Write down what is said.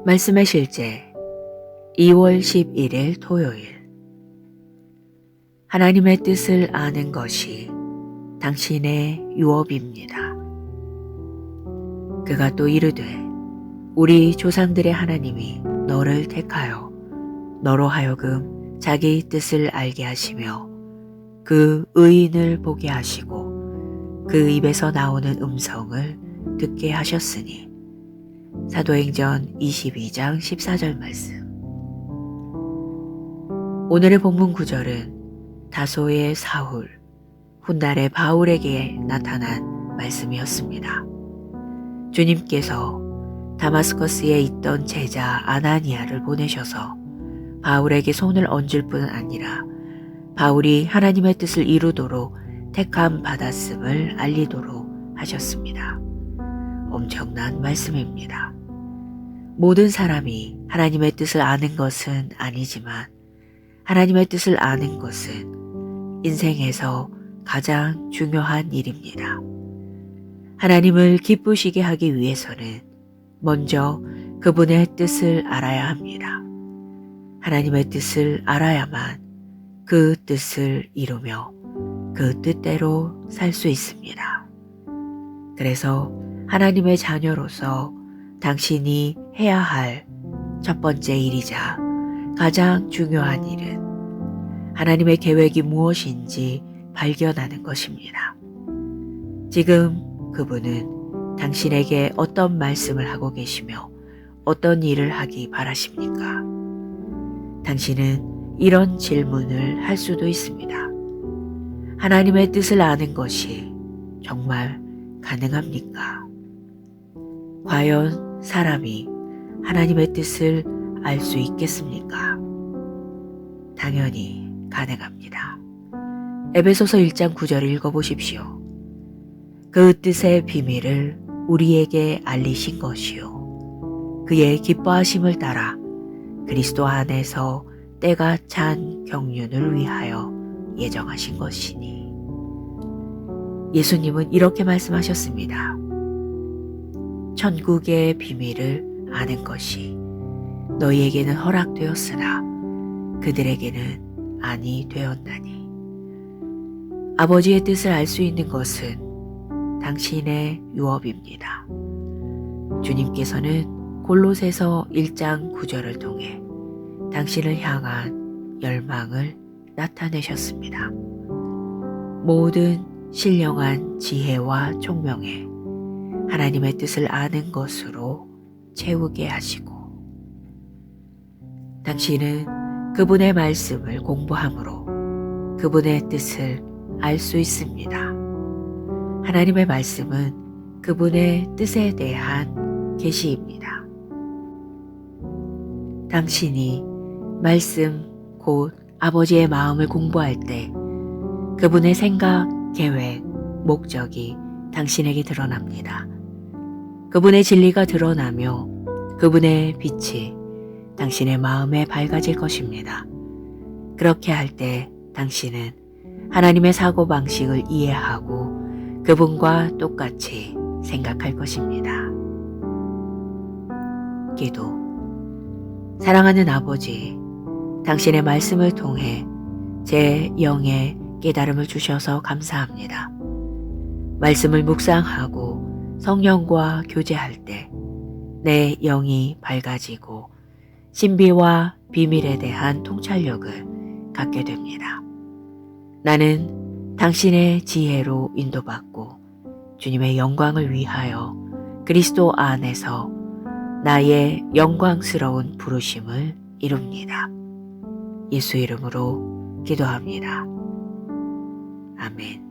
말씀의 실제 2월 11일 토요일. 하나님의 뜻을 아는 것이 당신의 유업입니다. 그가 또 이르되 우리 조상들의 하나님이 너를 택하여 너로 하여금 자기 뜻을 알게 하시며 그 의인을 보게 하시고 그 입에서 나오는 음성을 듣게 하셨으니. 사도행전 22장 14절 말씀. 오늘의 본문 구절은 다소의 사울, 훗날의 바울에게 나타난 말씀이었습니다. 주님께서 다마스커스에 있던 제자 아나니아를 보내셔서 바울에게 손을 얹을 뿐 아니라 바울이 하나님의 뜻을 이루도록 택함 받았음을 알리도록 하셨습니다. 엄청난 말씀입니다. 모든 사람이 하나님의 뜻을 아는 것은 아니지만 하나님의 뜻을 아는 것은 인생에서 가장 중요한 일입니다. 하나님을 기쁘시게 하기 위해서는 먼저 그분의 뜻을 알아야 합니다. 하나님의 뜻을 알아야만 그 뜻을 이루며 그 뜻대로 살 수 있습니다. 그래서 하나님의 자녀로서 당신이 해야 할 첫 번째 일이자 가장 중요한 일은 하나님의 계획이 무엇인지 발견하는 것입니다. 지금 그분은 당신에게 어떤 말씀을 하고 계시며 어떤 일을 하기 바라십니까? 당신은 이런 질문을 할 수도 있습니다. 하나님의 뜻을 아는 것이 정말 가능합니까? 과연 사람이 하나님의 뜻을 알 수 있겠습니까? 당연히 가능합니다. 에베소서 1장 9절을 읽어보십시오. 그 뜻의 비밀을 우리에게 알리신 것이요 그의 기뻐하심을 따라 그리스도 안에서 때가 찬 경륜을 위하여 예정하신 것이니. 예수님은 이렇게 말씀하셨습니다. 천국의 비밀을 아는 것이 너희에게는 허락되었으나 그들에게는 아니 되었나니. 아버지의 뜻을 알 수 있는 것은 당신의 유업입니다. 주님께서는 골로새서 1장 9절을 통해 당신을 향한 열망을 나타내셨습니다. 모든 신령한 지혜와 총명에 하나님의 뜻을 아는 것으로 채우게 하시고, 당신은 그분의 말씀을 공부함으로 그분의 뜻을 알 수 있습니다. 하나님의 말씀은 그분의 뜻에 대한 계시입니다. 당신이 말씀 곧 아버지의 마음을 공부할 때 그분의 생각, 계획, 목적이 당신에게 드러납니다. 그분의 진리가 드러나며 그분의 빛이 당신의 마음에 밝아질 것입니다. 그렇게 할 때 당신은 하나님의 사고방식을 이해하고 그분과 똑같이 생각할 것입니다. 기도. 사랑하는 아버지, 당신의 말씀을 통해 제 영에 깨달음을 주셔서 감사합니다. 말씀을 묵상하고 성령과 교제할 때 내 영이 밝아지고 신비와 비밀에 대한 통찰력을 갖게 됩니다. 나는 당신의 지혜로 인도받고 주님의 영광을 위하여 그리스도 안에서 나의 영광스러운 부르심을 이룹니다. 예수 이름으로 기도합니다. 아멘.